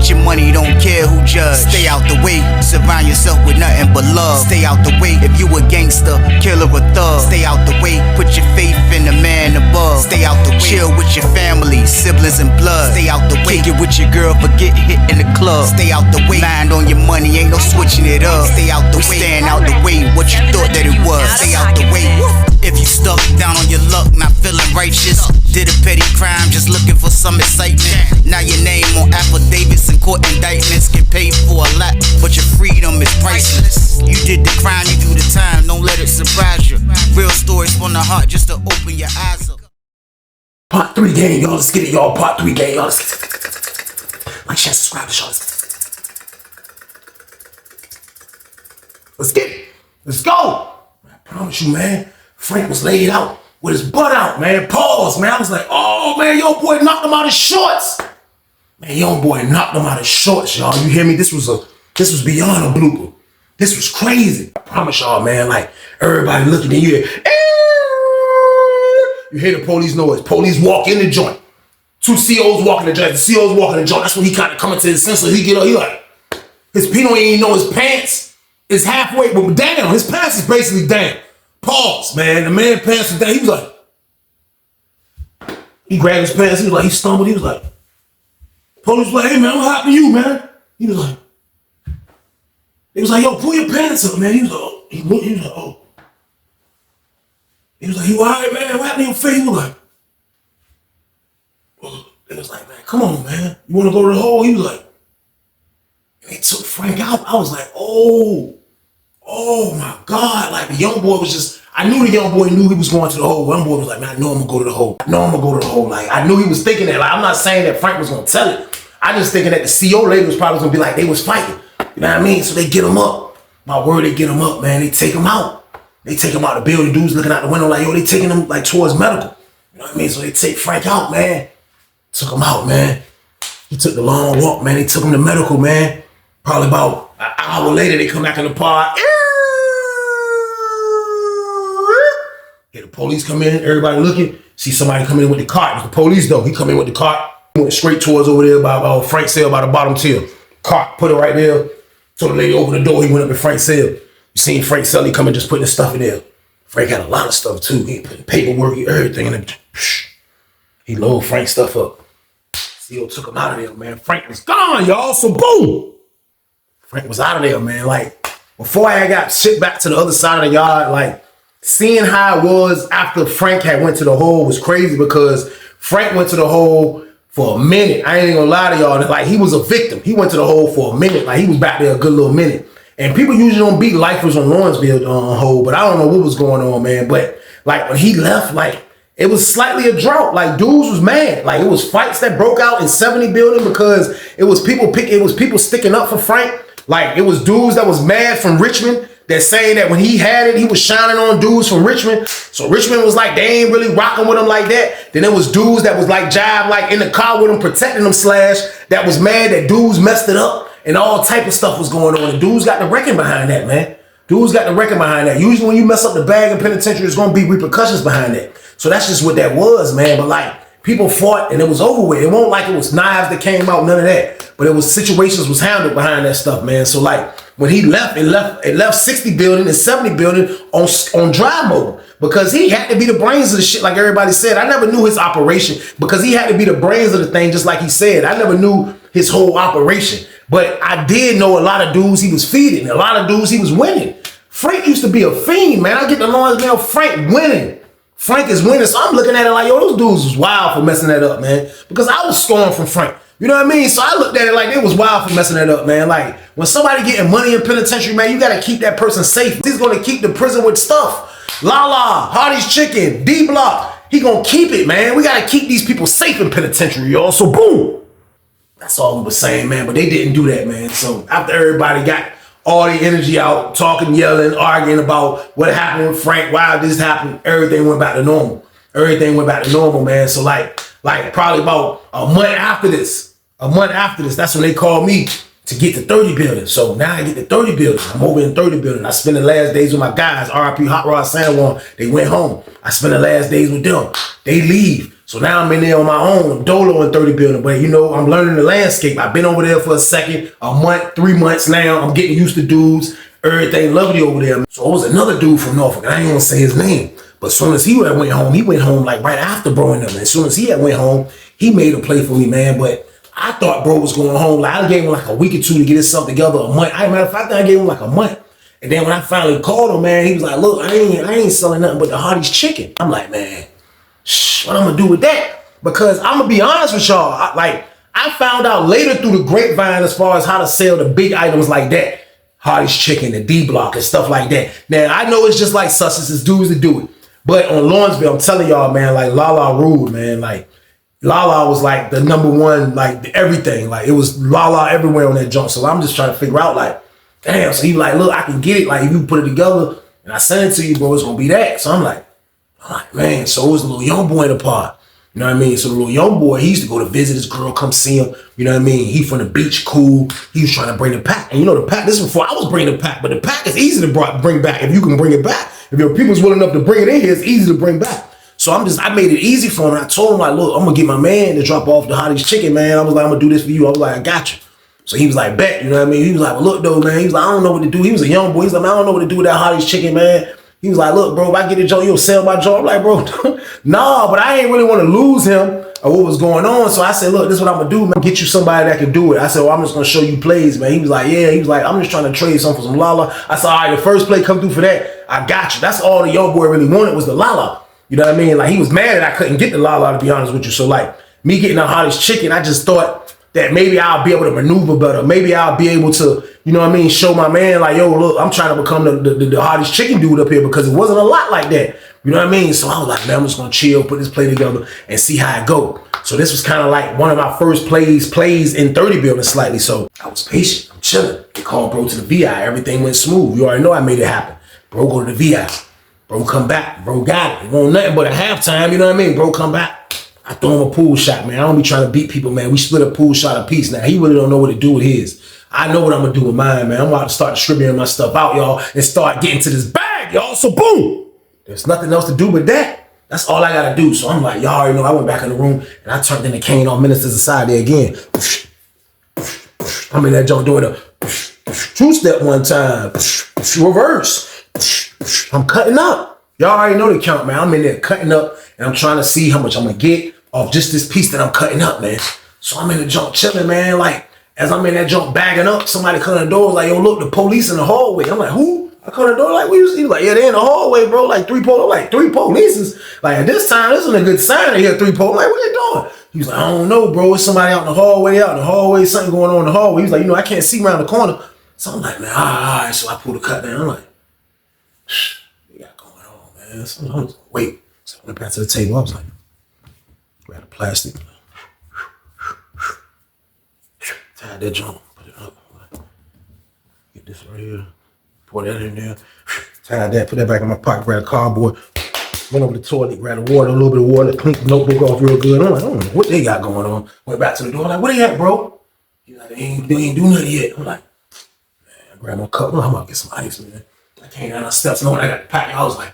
Get your money, don't care who judge. Stay out the way, surround yourself with nothing but love. Stay out the way, if you a gangster, killer or thug. Stay out the way, put your faith in the man above. Stay out the way, chill with your family, siblings and blood. Stay out the way, kick it with your girl, forget hit in the club. Stay out the way, mind on your money, ain't no switching it up. Stay out the way, stand out the way, what you thought that it was. Stay out the way. If you stuck down on your luck, not feeling righteous, did a petty crime, just looking for some excitement. Now your name on affidavits and court indictments, get paid for a lot, but your freedom is priceless. You did the crime, you do the time, don't let it surprise you. Real stories from the heart, just to open your eyes up. Part 3 gang, y'all, let's get it, y'all. Part 3 gang, y'all. Like, share, subscribe to y'all. Let's get it. Let's go. I promise you, man. Frank was laid out with his butt out, man. Pause, man. I was like, oh, man, young boy knocked him out of shorts. Man, young boy knocked him out of shorts, y'all. You hear me? This was beyond a blooper. This was crazy. I promise y'all, man. Like, everybody looking at you. You hear the police noise. Police walk in the joint. 2 COs walking the joint. The COs walking the joint. That's when he kind of coming to his senses. He get up. He like, his Pino ain't even know his pants is halfway, but down. His pants is basically down. Pause, man. The man pants was down. He was like, he grabbed his pants. He was like, he stumbled. He was like, police was like, hey, man, what happened to you, man? He was like, he was like, yo, pull your pants up, man. He was like, oh. He was like, oh. He was like, you all right, man? What happened to your face? He was like, well, it was like, man, come on, man. You want to go to the hole? He was like, and they took Frank out. I was like, oh my God. Like, the young boy was just, I knew the young boy knew he was going to the hole. Young boy was like, man, I know I'm going to go to the hole. I know I'm going to go to the hole. Like, I knew he was thinking that. Like, I'm not saying that Frank was going to tell it. I just thinking that the CO lady was probably going to be like, they was fighting. You know what I mean? So they get him up. My word, they get him up, man. They take him out. They take him out of the building. Dudes looking out the window like, yo, they taking him like towards medical. You know what I mean? So they take Frank out, man. Took him out, man. He took the long walk, man. They took him to medical, man. Probably about an hour later, they come back in the park. Yeah, the police come in, everybody looking. See somebody come in with the cart. It was the police, though. He come in with the cart. Went straight towards over there by Frank's cell, by the bottom tier. Cart, put it right there. So the lady opened the door. He went up in Frank's cell. You seen Frank Sully come and just putting his stuff in there. Frank had a lot of stuff, too. He put paperwork, everything in it. He loaded Frank's stuff up. CO took him out of there, man. Frank was gone, y'all. So boom. Frank was out of there, man. Like, before I got shipped back to the other side of the yard, like, seeing how it was after Frank had went to the hole was crazy because Frank went to the hole for a minute. I ain't even gonna lie to y'all. Like, he was a victim. He went to the hole for a minute. Like, he was back there a good little minute. And people usually don't beat lifers on Lawrenceville hole, but I don't know what was going on, man. But, like, when he left, like, it was slightly a drought. Like, dudes was mad. Like, it was fights that broke out in 70 building because it was people sticking up for Frank. Like, it was dudes that was mad from Richmond that saying that when he had it, he was shining on dudes from Richmond. So Richmond was like, they ain't really rocking with him like that. Then there was dudes that was like jive, like in the car with him, protecting him / that was mad that dudes messed it up and all type of stuff was going on. And dudes got the reckon behind that, man. Dudes got the reckon behind that. Usually when you mess up the bag in penitentiary, there's going to be repercussions behind that. So that's just what that was, man. But like, people fought and it was over with. It wasn't like it was knives that came out, none of that. But it was situations was handled behind that stuff, man. So like, when he left, it left 60 building and 70 building on dry mode because he had to be the brains of the shit, like everybody said. I never knew his operation because he had to be the brains of the thing, just like he said. I never knew his whole operation, but I did know a lot of dudes he was feeding, a lot of dudes he was winning. Frank used to be a fiend, man. I get the Lawrenceville Frank winning. Frank is winning, so I'm looking at it like, yo, those dudes was wild for messing that up, man, because I was scoring from Frank. You know what I mean? So I looked at it like it was wild for messing that up, man. Like, when somebody getting money in penitentiary, man, you got to keep that person safe. He's going to keep the prison with stuff. Lala, Hardy's Chicken, D-Block. He going to keep it, man. We got to keep these people safe in penitentiary, y'all. So, boom. That's all we was saying, man. But they didn't do that, man. So, after everybody got all the energy out, talking, yelling, arguing about what happened with Frank, why this happened, everything went back to normal. Everything went back to normal, man. So, like probably about a month after this, that's when they called me to get to 30 building. So now I get to 30 building. I'm over in 30 building. I spend the last days with my guys, RIP Hot Rod San Juan. They went home. I spend the last days with them. They leave. So now I'm in there on my own, dolo in 30 building. But you know, I'm learning the landscape. I've been over there for a second, a month, 3 months now. I'm getting used to dudes, everything lovely over there. So it was another dude from Norfolk, and I ain't gonna say his name. But as soon as he went home like right after bro and them. And as soon as he went home, he made a play for me, man. But I thought bro was going home. Like I gave him like a week or two to get himself together, a month. Matter of fact, I gave him like a month. And then when I finally called him, man, he was like, look, I ain't selling nothing but the Hardee's chicken. I'm like, man, what I'm gonna do with that? Because I'm gonna be honest with y'all, I found out later through the grapevine as far as how to sell the big items like that. Hardee's chicken, the D block and stuff like that. Now, I know it's just like Sussex, it's dudes that do it. But on Lawrenceville, I'm telling y'all, man, like Lala ruled, man. Like Lala was like the number one, like everything. Like it was Lala everywhere on that jump. So I'm just trying to figure out like, damn. So he like, look, I can get it. Like if you put it together and I send it to you, bro, it's gonna be that. So I'm like, man, so it was a little young boy in the pod. You know what I mean? So the little young boy, he used to go to visit his girl, come see him. You know what I mean? He from the beach, cool. He was trying to bring the pack. And you know the pack, this is before I was bringing the pack, but the pack is easy to bring back if you can bring it back. If your people's willing enough to bring it in here, it's easy to bring back. So I made it easy for him. And I told him like, look, I'm gonna get my man to drop off the Hardee's chicken, man. I was like, I'm gonna do this for you. I was like, I got you. So he was like, bet, you know what I mean? He was like, well, look though, man. He was like, I don't know what to do. He was a young boy. He's like, man, I don't know what to do with that Hardee's chicken, man. He was like, look, bro, if I get a joint, you'll sell my joint. I'm like, bro, nah, but I ain't really want to lose him or what was going on. So I said, look, this is what I'm going to do, man. Get you somebody that can do it. I said, well, I'm just going to show you plays, man. He was like, yeah. He was like, I'm just trying to trade something for some Lala. I said, all right, the first play come through for that. I got you. That's all the young boy really wanted was the Lala. You know what I mean? Like, he was mad that I couldn't get the Lala, to be honest with you. So, like, me getting the Hardee's chicken, I just thought that maybe I'll be able to maneuver better. Maybe I'll be able to, you know what I mean, show my man like, yo, look, I'm trying to become the Hardee's chicken dude up here because it wasn't a lot like that. You know what I mean? So I was like, man, I'm just going to chill, put this play together and see how it go. So this was kind of like one of my first plays in 30 building slightly. So I was patient. I'm chilling. They called bro to the VI. Everything went smooth. You already know I made it happen. Bro go to the VI. Bro come back. Bro got it. It wasn't nothing but a halftime. You know what I mean? Bro come back. I throw him a pool shot, man. I don't be trying to beat people, man. We split a pool shot a piece. Now, he really don't know what to do with his. I know what I'm going to do with mine, man. I'm about to start distributing my stuff out, y'all, and start getting to this bag, y'all. So, boom. There's nothing else to do but that. That's all I got to do. So, I'm like, y'all already know. I went back in the room, and I turned in the cane on Minister's side there again. I'm in that joint doing a two-step one time. Reverse. I'm cutting up. Y'all already know the count, man. I'm in there cutting up, and I'm trying to see how much I'm going to get off just this piece that I'm cutting up, man. So I'm in the junk chilling, man. Like, as I'm in that junk bagging up, somebody come to the door, like, yo, look, the police in the hallway. I'm like, who? I come to the door, like, he was like, yeah, they in the hallway, bro. Like, three polices. Like, at this time, this isn't a good sign to hear three police. Like, what they doing? He was like, I don't know, bro. It's somebody out in the hallway, something going on in the hallway. He was like, you know, I can't see around the corner. So I'm like, man, all right. So I pulled the cut down. I'm like, what you got going on, man? So I was like, wait. So I went back to the table. I was like, grab the plastic. Tied that junk. Put it up. Get this right here. Pour that in there. Tied that. Put that back in my pocket. Grab a cardboard. Went over the toilet. Grabbed the water. A little bit of water. Cleaned the notebook off real good. I'm like, I don't know what they got going on. Went back to the door. I'm like, what they at, bro? He's like, they ain't do nothing yet. I'm like, man, I grabbed my cup. I'm about to get some ice, man. I came down the steps. Knowing I got the pack. I was like,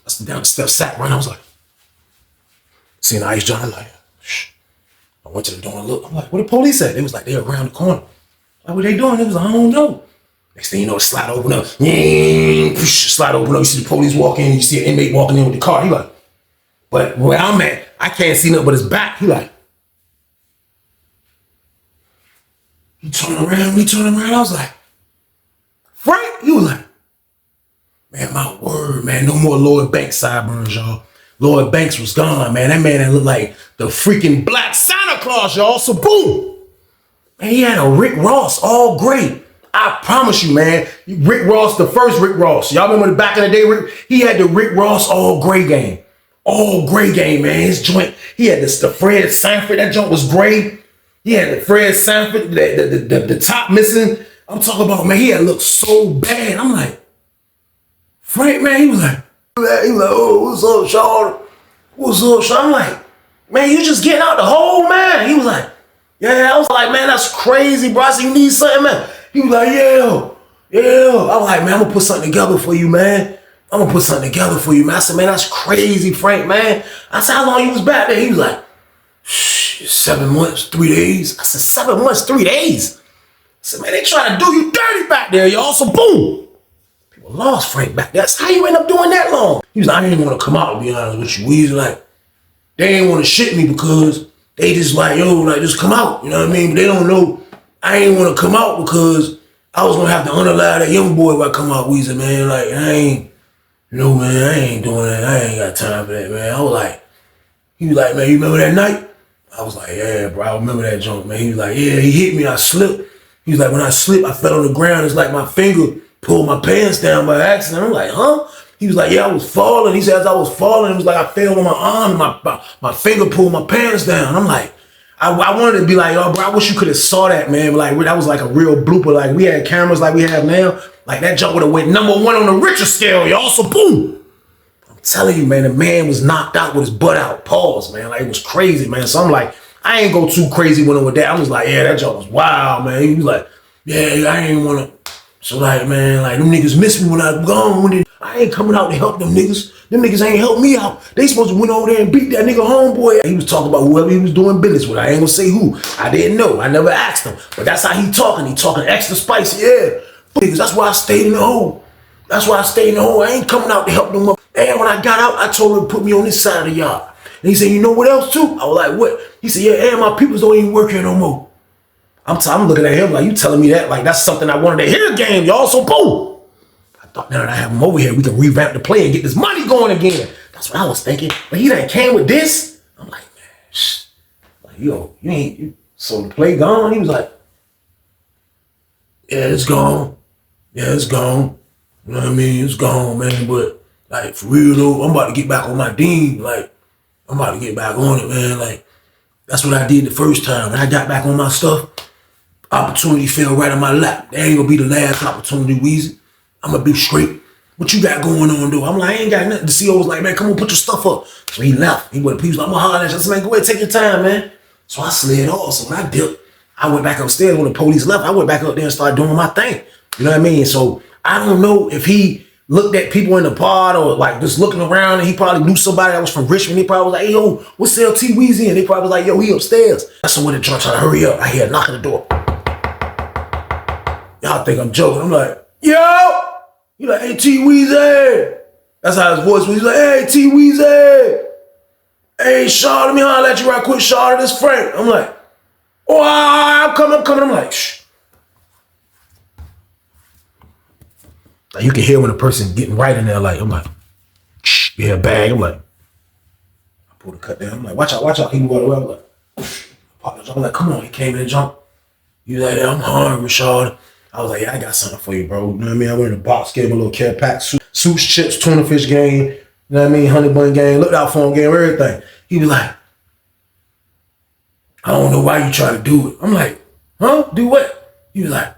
I down the steps, sat right. I was like, seen the ice jar. I'm like, shh. I went to the door and looked. I'm like, where the police at? They was like, they're around the corner. Like, what they doing? They was like, I don't know. Next thing you know, the slide open up. Slide open up. You see the police walk in. You see an inmate walking in with the car. He like, but where I'm at, I can't see nothing but his back. He like, he turned around. I was like, Frank? He was like, man, my word, man. No more Lloyd Banks sideburns, y'all. Lloyd Banks was gone, man. That man that looked like the freaking black Santa Claus, y'all. So boom. Man, he had a Rick Ross all gray. I promise you, man. Rick Ross, the first Rick Ross. Y'all remember the back in the day, he had the Rick Ross all gray game. All gray game, man. His joint, he had the Fred Sanford. That joint was gray. He had the Fred Sanford, the top missing. I'm talking about, man, he had looked so bad. I'm like, Frank, man, he was like, oh, what's up, Sean? What's up, Sean? I'm like, man, you just getting out the hole, man. He was like, yeah. I was like, man, that's crazy, bro. I said, you need something, man. He was like, yeah. I was like, man, I'm gonna put something together for you, man. I'm gonna put something together for you, man. I said, man, that's crazy, Frank, man. I said, how long you was back there? He was like, 7 months, 3 days. I said, 7 months, 3 days? I said, man, they trying to do you dirty back there, y'all. So boom. People lost Frank back there. That's how you end up doing that long. He was like, I didn't want to come out, to be honest with you. Weezy, like, they ain't want to shit me because they just like, yo, like, just come out. You know what I mean? But they don't know I ain't want to come out because I was going to have to unallow that young boy if I come out, Weezy, man. Like, I ain't, you know, man, I ain't doing that. I ain't got time for that, man. I was like, he was like, man, you remember that night? I was like, yeah, bro, I remember that joke, man. He was like, yeah, he hit me, I slipped. He was like, when I slipped, I fell on the ground. It's like my finger pulled my pants down by accident. I'm like, huh? He was like, yeah, I was falling. He said, as I was falling, it was like I fell on my arm and my finger pulled my pants down. I'm like, I wanted to be like, oh, bro, I wish you could have saw that, man. Like, that was like a real blooper. Like, we had cameras like we have now. Like, that jump would have went #1 on the Richter scale, y'all. So, boom. I'm telling you, man, the man was knocked out with his butt out. Pause, man. Like, it was crazy, man. So, I'm like, I ain't go too crazy with him with that. I was like, yeah, that jump was wild, man. He was like, yeah, I ain't want to. So, like, man, like, them niggas miss me when I'm gone. I ain't coming out to help them niggas. Them niggas ain't help me out. They supposed to went over there and beat that nigga homeboy. He was talking about whoever he was doing business with. I ain't gonna say who. I didn't know. I never asked him. But that's how he talking. He talking extra spicy. Yeah. Niggas, that's why I stayed in the hole. That's why I stayed in the hole. I ain't coming out to help them up. And when I got out, I told him to put me on this side of the yard. And he said, you know what else too? I was like, what? He said, yeah, and my peoples don't even work here no more. I'm looking at him like, you telling me that? Like, that's something I wanted to hear game, y'all. So boom. I thought, now that I have him over here, we can revamp the play and get this money going again. That's what I was thinking. But he done came with this. I'm like, man, shh. Like, yo, so the play gone? He was like, yeah, it's gone. Yeah, it's gone. You know what I mean? It's gone, man. But, like, for real, though, I'm about to get back on my team. Like, I'm about to get back on it, man. Like, that's what I did the first time. When I got back on my stuff, opportunity fell right on my lap. That ain't gonna be the last opportunity, Weezy. I'm gonna be straight. What you got going on, though? I'm like, I ain't got nothing. The CEO was like, man, come on, put your stuff up. So he left. He was like, I'm gonna holler at you. I said, man, go ahead, take your time, man. So I slid off. So when I dipped, I went back upstairs when the police left. I went back up there and started doing my thing. You know what I mean? So I don't know if he looked at people in the pod or like just looking around and he probably knew somebody that was from Richmond. He probably was like, hey, yo, what's LT Weezy? And they probably was like, yo, he upstairs. That's the one that trying to hurry up. I hear a knock on the door. Y'all think I'm joking. I'm like, yo! He like, hey, T Weezy. That's how his voice was. He's like, hey, T Weezy. Hey, Shaw, let me holler at you right quick, Shaw. This Frank. I'm like, oh, I'm coming. I'm like, shh. Like, you can hear when a person getting right in there. Like, I'm like, shh, yeah, bang. I'm like, I pulled the cut down. I'm like, watch out. He moved out of the way. I'm like, I'm like, come on. He came in and jumped. He was like, yeah, I'm hungry, Shaw. I was like, yeah, I got something for you, bro. You know what I mean? I went in the box, gave him a little care pack, suits, chips, tuna fish game. You know what I mean? Honey bun game, looked out for him game, everything. He was like, I don't know why you try to do it. I'm like, huh? Do what? He was like,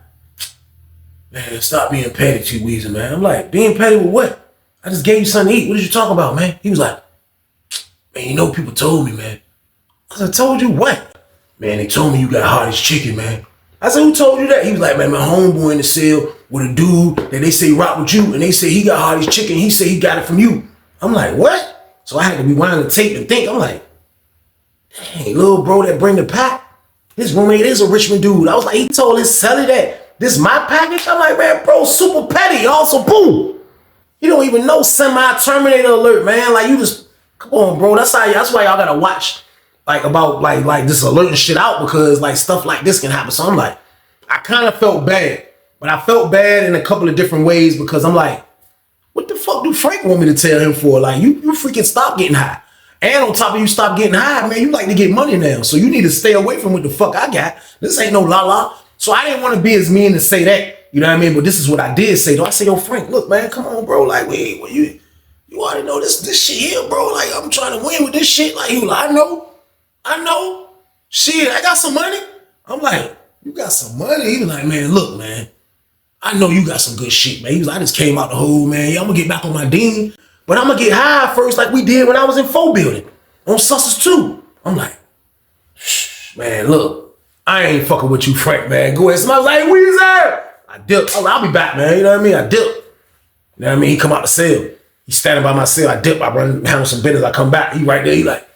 man, stop being petty, T Weezy, man. I'm like, being petty with what? I just gave you something to eat. What did you talk about, man? He was like, man, you know people told me, man. I said, told you what? Man, they told me you got Hardy's chicken, man. I said, who told you that? He was like, man, my homeboy in the cell with a dude that they say rock with you, and they say he got Hardy's chicken. He said he got it from you. I'm like, what? So I had to rewind the tape and think. I'm like, dang, little bro that bring the pack, his roommate is a Richmond dude. I was like, he told his celly that this is my package? I'm like, man, bro, super petty. Also, boom. You don't even know semi-terminator alert, man. Like, you just, come on, bro. That's why y'all gotta watch. Like about like just alerting shit out because like stuff like this can happen. So I'm like, I kind of felt bad, but I felt bad in a couple of different ways because I'm like, what the fuck do Frank want me to tell him for? Like you freaking stop getting high. And on top of you stop getting high, man, you like to get money now. So you need to stay away from what the fuck I got. This ain't no la-la. So I didn't want to be as mean to say that. You know what I mean? But this is what I did say though. I said, yo, Frank, look, man, come on, bro. Like, wait, you already know this shit here, bro. Like, I'm trying to win with this shit. Like, he was like, I know. Shit, I got some money. I'm like, you got some money? He was like, man, look, man. I know you got some good shit, man. He was like, I just came out the hole, man. Yeah, I'm going to get back on my dean. But I'm going to get high first like we did when I was in 4 building. On Sussex 2. I'm like, shh, man, look. I ain't fucking with you, Frank, man. Go ahead. Somebody was like, Weezy. I dipped. I'll be back, man. You know what I mean? I dipped. You know what I mean? He come out the cell. He's standing by my cell. I dip, I run, handle some business. I come back. He right there. He like,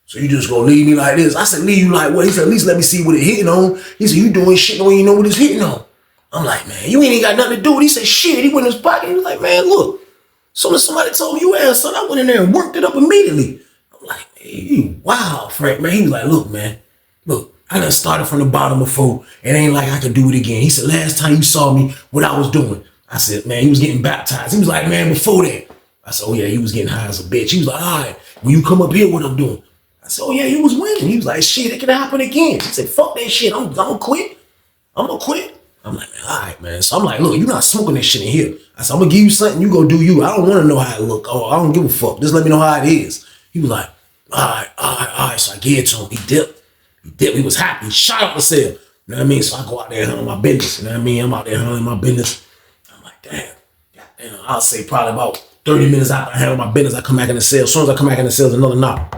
so you just gonna leave me like this? I said, leave you like what? He said, at least let me see what it hitting on. He said, you doing shit don't even know what it's hitting on. I'm like, man, you ain't even got nothing to do with it. He said, shit. He went in his pocket. He was like, man, look. As soon as somebody told me you asked, son, I went in there and worked it up immediately. I'm like, hey, you wow, Frank, man. He was like, look, man, look. I done started from the bottom before. It ain't like I can do it again. He said, last time you saw me, what I was doing. I said, man, he was getting baptized. He was like, man, before that. I said, oh yeah, he was getting high as a bitch. He was like, all right, when you come up here, what I'm doing? I said, oh yeah, he was winning. He was like, shit, it can happen again. He said, fuck that shit. I'm gonna quit. I'm gonna quit. I'm like, man, all right, man. So I'm like, look, you're not smoking this shit in here. I said, I'm gonna give you something, you go do you. I don't wanna know how it look. Oh, I don't give a fuck. Just let me know how it is. He was like, all right. So I gave it to him. He dipped. He was happy. He shot up the cell. You know what I mean? So I go out there and handle my business. You know what I mean? I'm out there handling my business. I'm like, damn. I'll say probably about 30 minutes after I handle my business, I come back in the cell. As soon as I come back in the cell, there's another knock.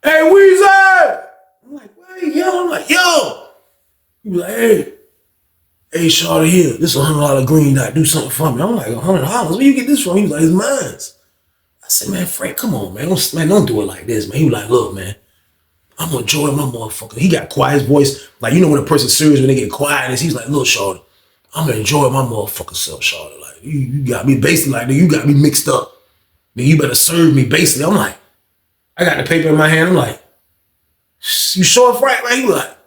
Hey, Weezy! I'm like, wait, yo. I'm like, yo. He was like, hey, Shawty here. This is $100 green dot. Do something for me. I'm like, $100? Where you get this from? He was like, it's mine. I said, man, Frank, come on, man. Don't do it like this, man. He was like, look, man. I'm gonna enjoy my motherfucker. He got quiet voice. Like, you know when a person's serious, when they get quiet, he's like, look, Shawty, I'm gonna enjoy my motherfucking self, Shawty. Like, you got me basically like, you got me mixed up. Then you better serve me, basically. I'm like, I got the paper in my hand. I'm like, you sure, Frank? Like, he was like,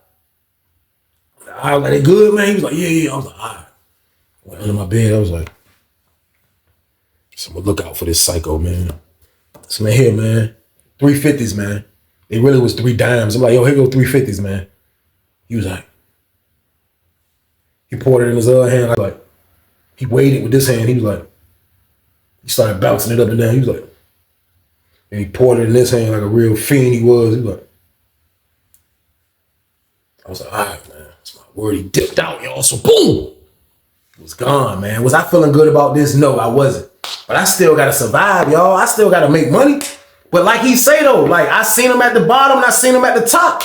I was like, it good, man? He was like, yeah. I was like, all right. I went under my bed. I was like, so I'm gonna look out for this psycho, man. So, man, here, man, 350s, man. It really was 3 dimes. I'm like, yo, here go 350s, man. He was like, he poured it in his other hand. Like, he weighed it with this hand. He was like, he started bouncing it up and down. He was like, and he poured it in this hand like a real fiend he was. He was like, I was like, all right, man. That's my word. He dipped out, y'all. So boom, it was gone, man. Was I feeling good about this? No, I wasn't. But I still got to survive, y'all. I still got to make money. But like he say though, like I seen him at the bottom and I seen him at the top.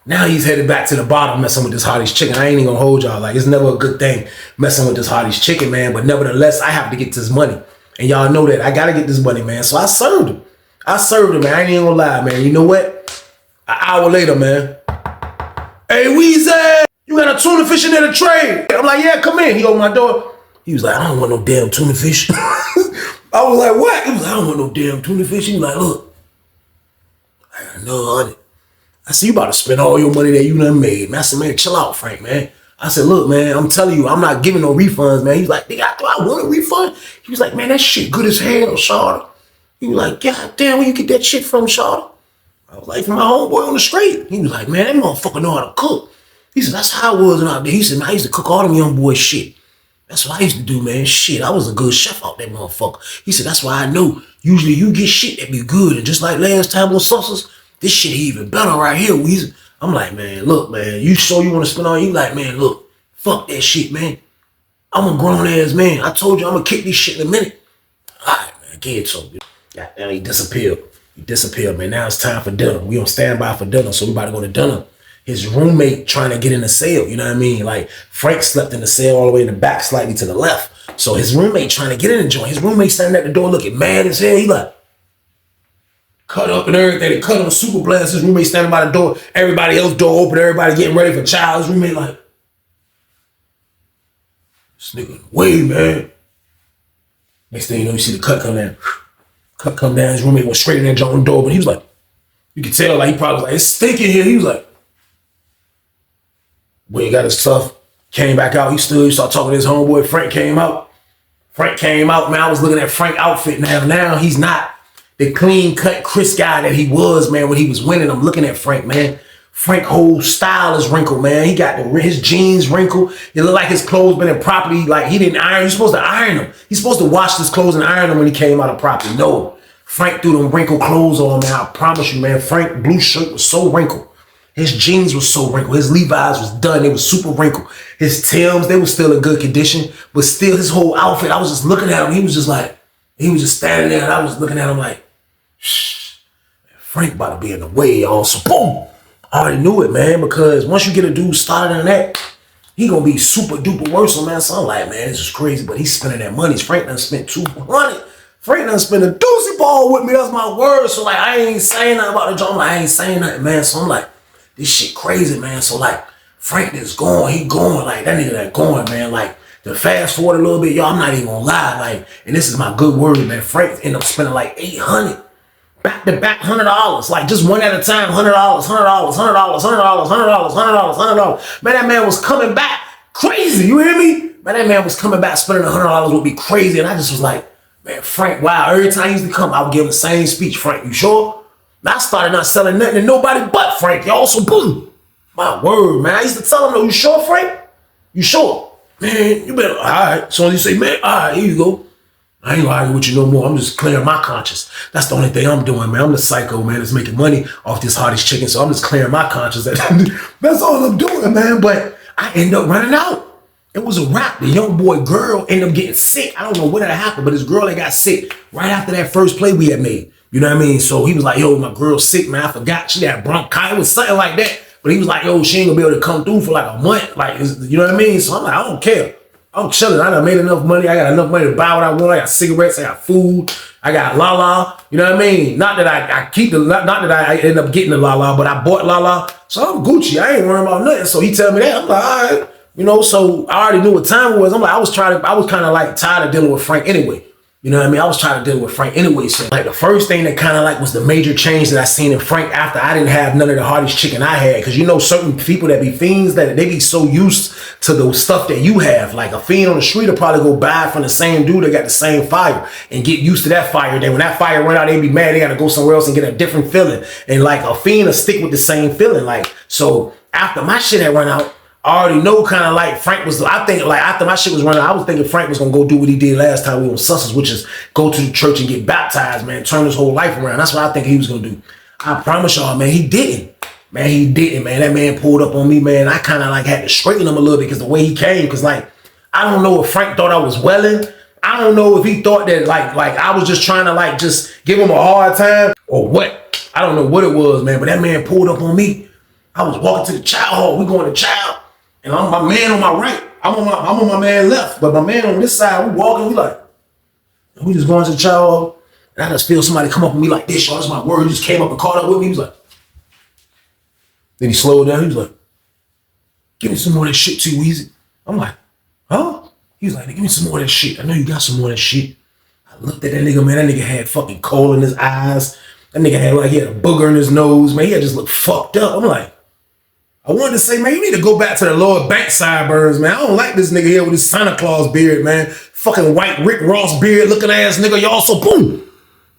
Now he's headed back to the bottom messing with this Hardy's chicken. I ain't even gonna hold y'all. Like, it's never a good thing messing with this Hardy's chicken, man. But nevertheless, I have to get this money. And y'all know that. I gotta get this money, man. So I served him. Man. I ain't even gonna lie, man. You know what? An hour later, man. Hey, Weezy, you got a tuna fish in there to trade? I'm like, yeah, come in. He opened my door. He was like, I don't want no damn tuna fish. I was like, what? He was like, I don't want no damn tuna fish. He was like, look. I got another 100. I said, you about to spend all your money that you done made, man. I said, man, chill out, Frank, man. I said, look, man, I'm telling you, I'm not giving no refunds, man. He's like, nigga, do I want a refund? He was like, man, that shit good as hell, Shawty. He was like, God damn, where you get that shit from, Shawty? I was like, from my homeboy on the street. He was like, man, that motherfucker know how to cook. He said, that's how I was out there. He said, man, I used to cook all them young boys shit. That's what I used to do, man. Shit, I was a good chef out there, motherfucker. He said, that's why I know. Usually you get shit that be good. And just like last time on sauces, this shit even better right here, Weezy. I'm like, man, look, man, you sure you want to spend all you like, man, look, fuck that shit, man. I'm a grown ass man. I told you I'm gonna kick this shit in a minute. All right, man, I gave it to him. Goddamn, he disappeared. Man. Now it's time for dinner. We on standby for dinner, so we about to go to dinner. His roommate trying to get in the cell, you know what I mean? Like, Frank slept in the cell all the way in the back, slightly to the left. So his roommate trying to get in the joint. His roommate standing at the door looking mad as hell. He like, cut up and everything. They cut him a super blast. His roommate standing by the door. Everybody else door open. Everybody getting ready for child. His roommate like, this nigga way, man. Next thing you know, you see the cut come down. Cut come down. His roommate went straight in that joint door, but he was like, you could tell, like, he probably was like, it's stinking here. He was like, when he got his stuff, came back out, he stood, he started talking to his homeboy. Frank came out, man. I was looking at Frank's outfit now. Now he's not the clean cut Chris guy that he was, man, when he was winning. I'm looking at Frank, man. Frank's whole style is wrinkled, man. He got his jeans wrinkled. It looked like his clothes been in property, like he didn't iron. You're supposed to iron them. He's supposed to wash his clothes and iron them when he came out of property. No, Frank threw them wrinkled clothes on, man. I promise you, man. Frank's blue shirt was so wrinkled. His jeans was so wrinkled. His Levi's was done. They was super wrinkled. His Timbs, they were still in good condition. But still, his whole outfit, I was just looking at him. He was just standing there, and I was looking at him like, shh, Frank about to be in the way, y'all. So boom, I already knew it, man, because once you get a dude started in that, he gonna be super duper worse, man. So I'm like, man, this is crazy, but he's spending that money. Frank done spent $200. Frank done spent a doozy ball with me. That's my word. So like, I ain't saying nothing about the joint. Like, I ain't saying nothing, man. So I'm like, this shit crazy, man. So like, Frank is going. He going. Like, that nigga that going, man. Like, to fast forward a little bit, y'all, I'm not even gonna lie. Like, and this is my good word, man. Frank ended up spending like $800. Back to back $100. Like, just one at a time, $100, $100. Man, that man was coming back crazy. You hear me? Man, that man was coming back, spending $100 would be crazy. And I just was like, man, Frank, wow. Every time he used to come, I would give him the same speech. Frank, you sure? And I started not selling nothing to nobody but Frank, y'all. So boom. My word, man. I used to tell him, no, you sure, Frank? You sure? Man, you better, all right. So you say, man, all right, here you go. I ain't gonna argue with you no more. I'm just clearing my conscience. That's the only thing I'm doing, man. I'm the psycho, man, that's making money off this hardest chicken. So I'm just clearing my conscience. That's all I'm doing, man. But I end up running out. It was a wrap. The young boy girl ended up getting sick. I don't know what had happened, but this girl that got sick right after that first play we had made. You know what I mean? So he was like, yo, my girl's sick, man. I forgot she had bronchitis. It was something like that. But he was like, yo, she ain't gonna be able to come through for like a month. Like, you know what I mean? So I'm like, I don't care. I'm chilling. I done made enough money. I got enough money to buy what I want. I got cigarettes. I got food. I got Lala. You know what I mean? Not that I keep the, not that I end up getting the Lala, but I bought Lala. So I'm Gucci. I ain't worrying about nothing. So he tell me that. I'm like, all right. You know, so I already knew what time it was. I'm like, I was kind of like tired of dealing with Frank anyway. You know what I mean? I was trying to deal with Frank anyway. So like the first thing that kind of like was the major change that I seen in Frank after I didn't have none of the hardest chicken I had. Cause you know, certain people that be fiends that they be so used to the stuff that you have. Like a fiend on the street will probably go buy from the same dude that got the same fire and get used to that fire. Then when that fire run out, they be mad. They got to go somewhere else and get a different feeling. And like a fiend will stick with the same feeling. Like, so after my shit had run out, I already know kind of like Frank was, I think like after my shit was running, I was thinking Frank was going to go do what he did last time we were on Sussex, which is go to the church and get baptized, man, turn his whole life around. That's what I think he was going to do. I promise y'all, man, he didn't. Man, he didn't, man. That man pulled up on me, man. I kind of like had to straighten him a little bit because the way he came, because like, I don't know if Frank thought I was welling. I don't know if he thought that like I was just trying to like just give him a hard time or what. I don't know what it was, man, but that man pulled up on me. I was walking to the child hall. We going to child. And I'm my man on my right. I'm on my man left. But my man on this side, we walking, we just going to the child hall. And I just feel somebody come up with me like this, y'all. That's my word. He just came up and caught up with me. He was like, then he slowed down. He was like, give me some more of that shit too, Weezy. I'm like, huh? He was like, give me some more of that shit. I know you got some more of that shit. I looked at that nigga, man. That nigga had fucking coal in his eyes. That nigga had like, he had a booger in his nose, man. He had just looked fucked up. I'm like, I wanted to say, man, you need to go back to the lower bank sideburns, man. I don't like this nigga here with his Santa Claus beard, man. Fucking white Rick Ross beard looking ass nigga. Y'all so boom.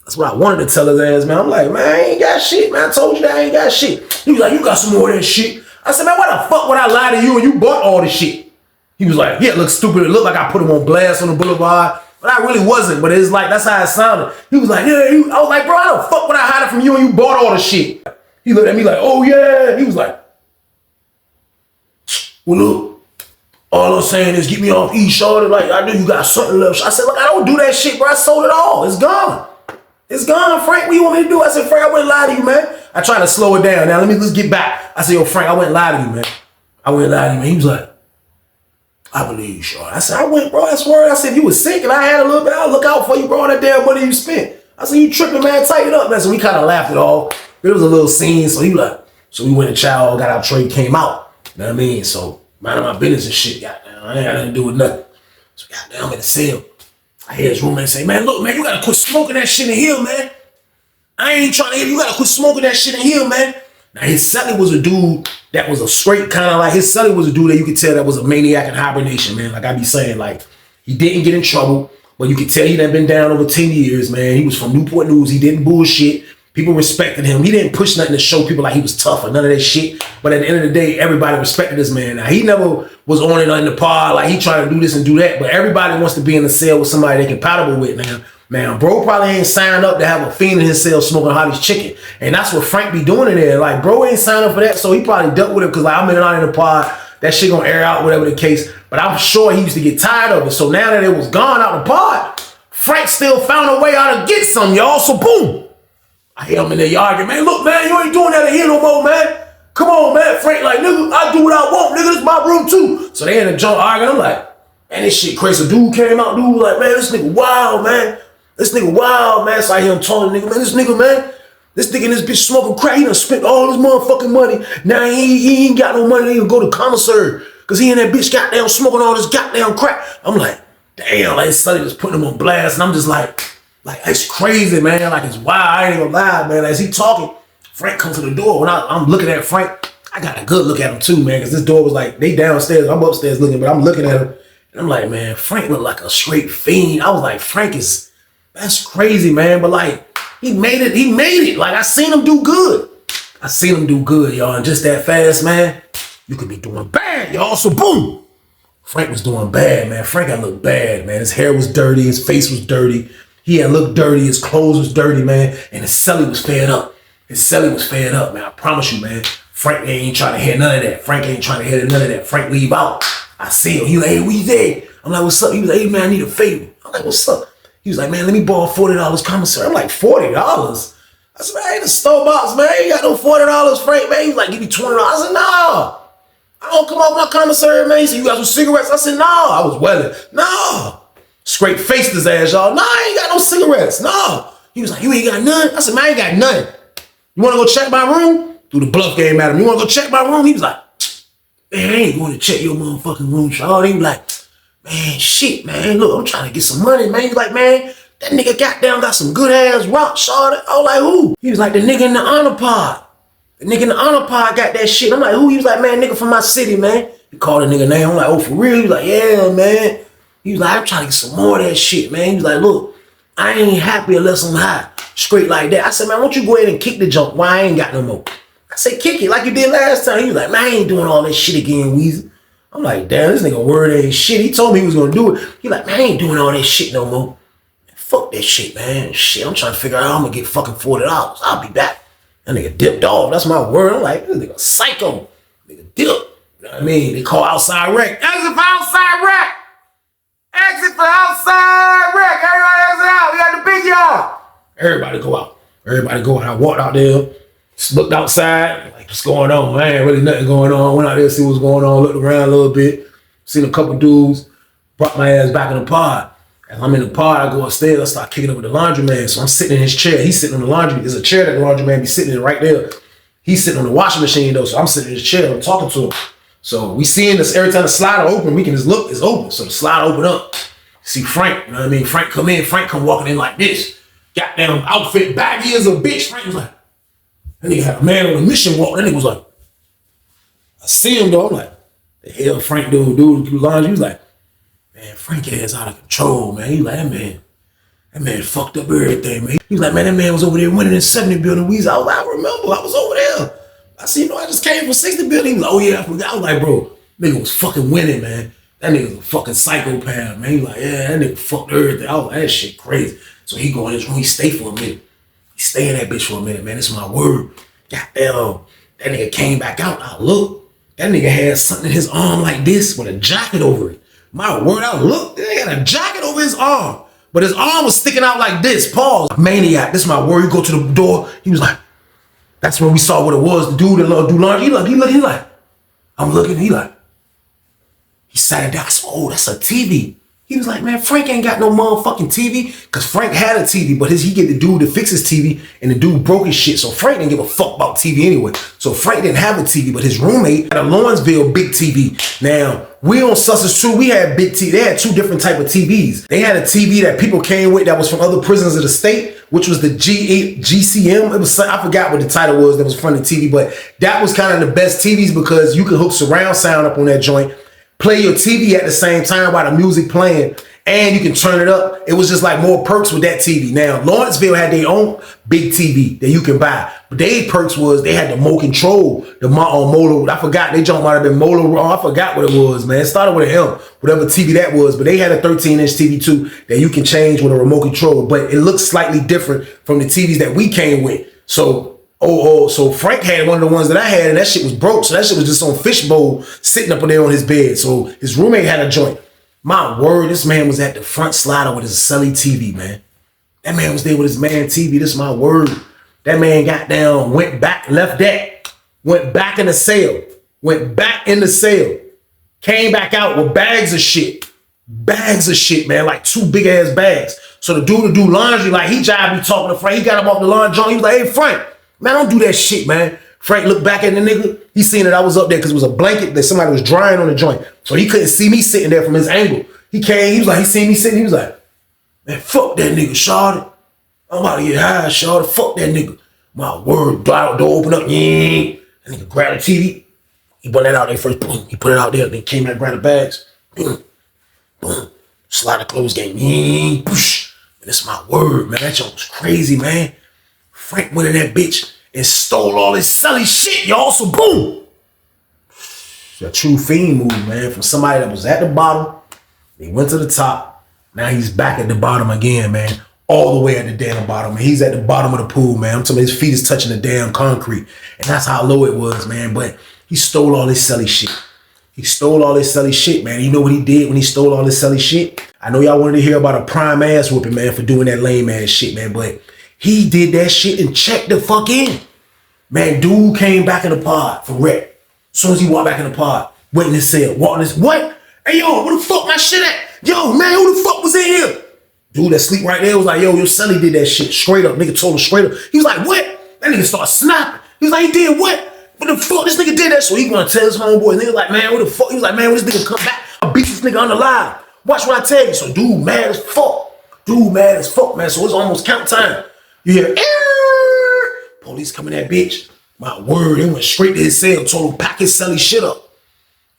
That's what I wanted to tell his ass, man. I'm like, man, I ain't got shit, man. I told you that I ain't got shit. He was like, you got some more of that shit. I said, man, why the fuck would I lie to you and you bought all this shit? He was like, yeah, it looks stupid. It looked like I put him on blast on the boulevard. But I really wasn't. But it's like, that's how it sounded. He was like, yeah, I was like, bro, how the fuck would I hide it from you and you bought all the shit? He looked at me like, oh yeah. He was like, well, look, all I'm saying is get me off E, shorty. Like, I knew you got something left. I said, look, I don't do that shit, bro. I sold it all. It's gone. It's gone, Frank. What you want me to do? I said, Frank, I wouldn't lie to you, man. I tried to slow it down. Now, let's get back. I said, yo, Frank, I wouldn't lie to you, man. I wouldn't lie to you, man. He was like, I believe you, shorty. I said, I went, bro. That's word. I said, if you was sick and I had a little bit, I'll look out for you, bro. All that damn money you spent. I said, you tripping, man. Tighten up, man. So we kind of laughed it all. It was a little scene. So he like, so we went to chow, got our trade, came out. You know what I mean? So, minding my business and shit, goddamn. I ain't got nothing to do with nothing. So goddamn, I'm in the cell. I hear his roommate say, man, look, man, you gotta quit smoking that shit in here, man. I ain't trying to hear you gotta quit smoking that shit in here, man. Now his celly was a dude that was a straight kind of like, his celly was a dude that you could tell that was a maniac in hibernation, man. Like I be saying, like, he didn't get in trouble, but you could tell he done been down over 10 years, man. He was from Newport News. He didn't bullshit. People respected him. He didn't push nothing to show people like he was tough or none of that shit. But at the end of the day, everybody respected this man. Now, he never was on it in the pod, like he trying to do this and do that. But everybody wants to be in the cell with somebody they compatible with now. Man, bro probably ain't signed up to have a fiend in his cell smoking Holly's chicken. And that's what Frank be doing in there. Like, bro ain't signed up for that, so he probably dealt with it because like, I'm in and out in the pod. That shit gonna air out, whatever the case. But I'm sure he used to get tired of it. So now that it was gone out the pod, Frank still found a way how to get some, y'all. So boom. I hear him in there arguing, man, look, man, you ain't doing that in here no more, man. Come on, man. Frank, like, nigga, I do what I want, nigga. This is my room, too. So they in the joint arguing. I'm like, man, this shit crazy. A dude came out, dude was like, man, this nigga wild, man. This nigga wild, man. So I hear him telling the nigga, man, this nigga and this bitch smoking crack. He done spent all his motherfucking money. Now he ain't got no money. He can go to commissary. Cause he and that bitch goddamn smoking all this goddamn crack. I'm like, damn, like Sonny just putting him on blast. And I'm just like, it's crazy, man. Like, it's wild. I ain't gonna lie, man. As he talking, Frank comes to the door. When I'm looking at Frank, I got a good look at him too, man. Cause this door was like, they downstairs. I'm upstairs looking, but I'm looking at him. And I'm like, man, Frank looked like a straight fiend. I was like, that's crazy, man. But like, he made it. Like, I seen him do good. Y'all. And just that fast, man, you could be doing bad, y'all. So boom. Frank was doing bad, man. Frank had looked bad, man. His hair was dirty. His face was dirty. He had looked dirty. His clothes was dirty, man. And his celly was fed up. Man. I promise you, man. Frank ain't trying to hear none of that. Frank leave out. I see him. He like, hey, what you think? I'm like, what's up? He was like, hey, man, I need a favor. I'm like, what's up? He was like, man, let me borrow $40 commissary. I'm like, $40? I said, man, I ain't a Starbucks, man. I ain't got no $40, Frank, man. He was like, give me $20. I said, nah. I don't come off my commissary, man. He said, you got some cigarettes? I said, nah. I was welling. Nah. Scrape faced his ass, y'all. Nah, I ain't got no cigarettes. Nah. He was like, you ain't got none? I said, man, I ain't got none. You want to go check my room? Threw the bluff game at him. You want to go check my room? He was like, man, I ain't going to check your motherfucking room, y'all. He was like, man, shit, man. Look, I'm trying to get some money, man. He was like, man, that nigga got some good ass rock, shawty. I was like, who? He was like, the nigga in the honor pod. The nigga in the honor pod got that shit. I'm like, who? He was like, man, nigga from my city, man. He called the nigga name. I'm like, oh, for real? He was like, yeah, man. He was like, I'm trying to get some more of that shit, man. He was like, look, I ain't happy unless I'm high. Straight like that. I said, man, why don't you go ahead and kick the jump? Why I ain't got no more? I said, kick it like you did last time. He was like, man, I ain't doing all that shit again, Weezy. I'm like, damn, this nigga word ain't shit. He told me he was gonna do it. He like, man, I ain't doing all that shit no more. Man, fuck that shit, man. Shit, I'm trying to figure out how I'm gonna get fucking $40. I'll be back. That nigga dipped off. That's my word. I'm like, this nigga psycho. Nigga dip. You know what I mean? They call outside rec. Exit for outside rec. Exit for outside rec. Everybody exit out. We got the big yard. Everybody go out. I walked out there. Just looked outside, like, what's going on? Man, ain't really nothing going on. Went out there to see what's going on, looked around a little bit, seen a couple dudes, brought my ass back in the pod. As I'm in the pod, I go upstairs, I start kicking up with the laundryman. So I'm sitting in his chair. He's sitting on the laundry. There's a chair that the laundryman be sitting in right there. He's sitting on the washing machine though, so I'm sitting in his chair, I'm talking to him. So we seeing this every time the slider open, we can just look, it's open. So the slider open up. See Frank, you know what I mean? Frank come in, Frank come walking in like this. Goddamn outfit baggy as a bitch. Frank was like, that nigga had a man on a mission walk. That nigga was like, I see him though. I'm like, the hell Frank doing, dude, through laundry? He was like, man, Frank ass out of control, man. He like, that man fucked up everything, man. He was like, man, that man was over there winning in 70 building. Weezy. I was like, I remember, I was over there. I said, I just came from 60 building. He was like, oh yeah, I forgot. I was like, bro, nigga was fucking winning, man. That nigga was a fucking psychopath, man. He was like, yeah, that nigga fucked everything. I was like, that shit crazy. So he go in his room, he stay for a minute. He stay in that bitch for a minute, man. This is my word. Goddamn, that nigga came back out. I look, that nigga had something in his arm like this with a jacket over it. My word, I look, he had a jacket over his arm, but his arm was sticking out like this. Pause. Maniac, this is my word. You go to the door, he was like, that's when we saw what it was. The dude that do laundry, he like, I'm looking, he sat down. I said, oh, that's a TV. He was like, man, Frank ain't got no motherfucking TV. Because Frank had a TV, but he get the dude to fix his TV, and the dude broke his shit. So Frank didn't give a fuck about TV anyway. So Frank didn't have a TV, but his roommate had a Lawrenceville big TV. Now, we on Sussex too, we had big TV. They had two different type of TVs. They had a TV that people came with that was from other prisons of the state, which was the GCM. It was, I forgot what the title was that was from the TV, but that was kind of the best TVs because you could hook surround sound up on that joint, play your TV at the same time while the music playing, and you can turn it up. It was just like more perks with that TV. Now, Lawrenceville had their own big TV that you can buy. But their perks was they had the Mo Control, the Molo. I forgot, they jump might have been Molo. I forgot what it was, man. It started with an M, whatever TV that was. But they had a 13-inch TV too that you can change with a remote control. But it looks slightly different from the TVs that we came with. So Frank had one of the ones that I had, and that shit was broke. So that shit was just on fishbowl sitting up there on his bed. So his roommate had a joint. My word, this man was at the front slider with his celly TV, man. That man was there with his man TV. This is my word. That man got down, went back, left that, went back in the cell, came back out with bags of shit, man, like two big ass bags. So the dude to do laundry, like he tried to be talking to Frank. He got him off the laundry joint. He was like, hey, Frank, man, don't do that shit, man. Frank looked back at the nigga. He seen that I was up there because it was a blanket that somebody was drying on the joint. So he couldn't see me sitting there from his angle. He came, he was like, he seen me sitting, he was like, man, fuck that nigga, shawty. I'm about to get high, shawty. Fuck that nigga. My word, door open up. Yeah. That nigga grabbed the TV. He put that out there first. Boom. He put it out there. Then came back, grabbed the bags. Boom. Boom. Slide the clothes game. Yeah. Push. And that's my word, man. That joke was crazy, man. Frank went in that bitch and stole all his selling shit, y'all. So boom. It's a true fiend move, man. From somebody that was at the bottom. He went to the top. Now he's back at the bottom again, man. All the way at the damn bottom. He's at the bottom of the pool, man. I'm talking about his feet is touching the damn concrete. And that's how low it was, man. But he stole all his selly shit. He stole all his selly shit, man. You know what he did when he stole all his selly shit? I know y'all wanted to hear about a prime ass whooping, man, for doing that lame ass shit, man. But he did that shit and checked the fuck in. Man, dude came back in the pod for rep. As soon as he walked back in the pod, went in his cell, walked in his, what? Hey, yo, where the fuck my shit at? Yo, man, who the fuck was in here? Dude that sleep right there was like, yo, your Sully did that shit straight up. Nigga told him straight up. He was like, what? That nigga started snapping. He was like, he did what? What the fuck? This nigga did that. So he gonna tell his homeboy. Nigga like, man, what the fuck? He was like, man, when this nigga come back, I'll beat this nigga unalive. Watch what I tell you. So dude mad as fuck. Dude mad as fuck, man. So it's almost count time. You hear, police coming that bitch. My word, he went straight to his cell, told him pack his Sully shit up.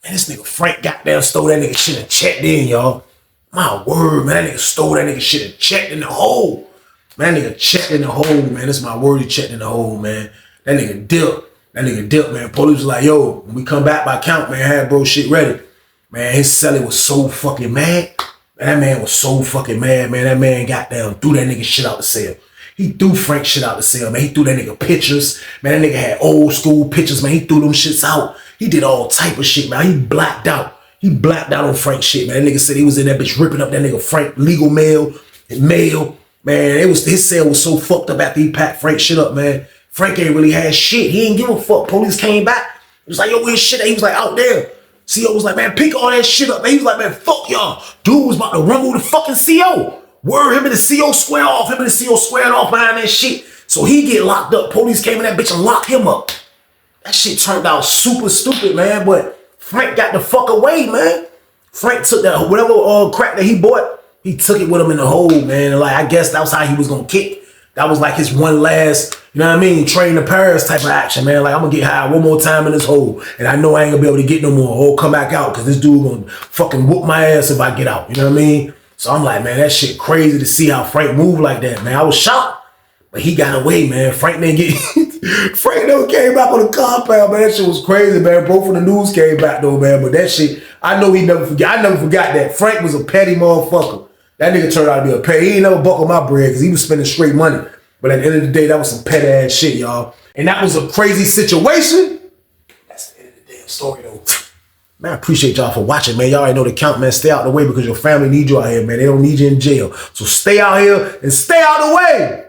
And this nigga Frank got down, stole that nigga shit and checked in, y'all. My word, man, that nigga stole that nigga shit and checked in the hole. Man, that nigga checked in the hole, man. That's my word, he checked in the hole, man. That nigga dipped. That nigga dipped, man. Police was like, yo, when we come back by count, man, have bro shit ready. Man, his celly was so fucking mad. Man, that man was so fucking mad, man. That man got down, threw that nigga shit out the cell. He threw Frank shit out the cell, man. He threw that nigga pictures. Man, that nigga had old school pictures, man. He threw them shits out. He did all type of shit, man. He blacked out. He blacked out on Frank shit, man. That nigga said he was in that bitch ripping up that nigga Frank legal mail and mail. Man, it was his cell was so fucked up after he packed Frank shit up, man. Frank ain't really had shit. He ain't give a fuck. Police came back. He was like, yo, where's shit at? He was like, out there. CO was like, man, pick all that shit up, man. He was like, man, fuck y'all. Dude was about to rumble the fucking CO. Word, him and the CO square off. Him and the CO squared off behind that shit. So he get locked up. Police came in that bitch and locked him up. That shit turned out super stupid, man. But Frank got the fuck away, man. Frank took that, whatever crack that he bought, he took it with him in the hole, man. And like, I guess that was how he was gonna kick. That was like his one last, you know what I mean, train to Paris type of action, man. Like, I'm gonna get high one more time in this hole. And I know I ain't gonna be able to get no more or come back out because this dude gonna fucking whoop my ass if I get out. You know what I mean? So I'm like, man, that shit crazy to see how Frank moved like that, man. I was shocked, but he got away, man. Frank didn't get, Frank never came back on the compound, man. That shit was crazy, man. Both of the news came back though, man. But that shit, I know he never forgot. I never forgot that. Frank was a petty motherfucker. That nigga turned out to be a petty. He ain't never buckled my bread because he was spending straight money. But at the end of the day, that was some petty ass shit, y'all. And that was a crazy situation. That's the end of the damn story, though. Man, I appreciate y'all for watching, man. Y'all already know the count, man. Stay out the way because your family needs you out here, man. They don't need you in jail. So stay out here and stay out the way.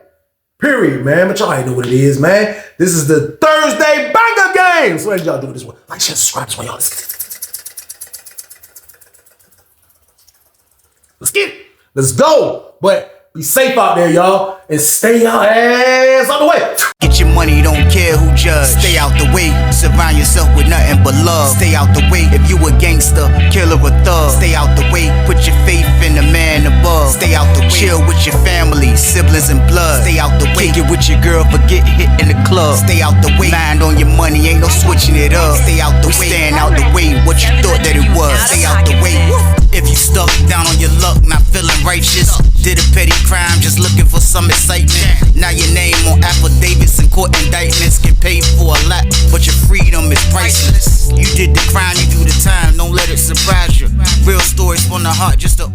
Period, man. But y'all already know what it is, man. This is the Thursday Banger Game. So what did y'all do this one? Like, share, subscribe, this one, y'all. Let's get it. Let's go. But be safe out there, y'all, and stay your ass out the way. Get your money, don't care who judge. Stay out the way, surround yourself with nothing but love. Stay out the way if you a gangster, killer or thug. Stay out the way, put your faith in the man above. Stay out the way, chill with your family, siblings and blood. Stay out the way, kick it with your girl, forget hit in the club. Stay out the way, mind on your money, ain't no switching it up. Stay out the way, stand out the way, what you thought that it was. Stay out the way, if you stuck down on your luck, not feeling righteous. Did a petty crime, just looking for some excitement. Now your name on affidavits and court indictments get paid for a lot, but your freedom is priceless. You did the crime, you do the time, don't let it surprise you. Real stories from the heart, just to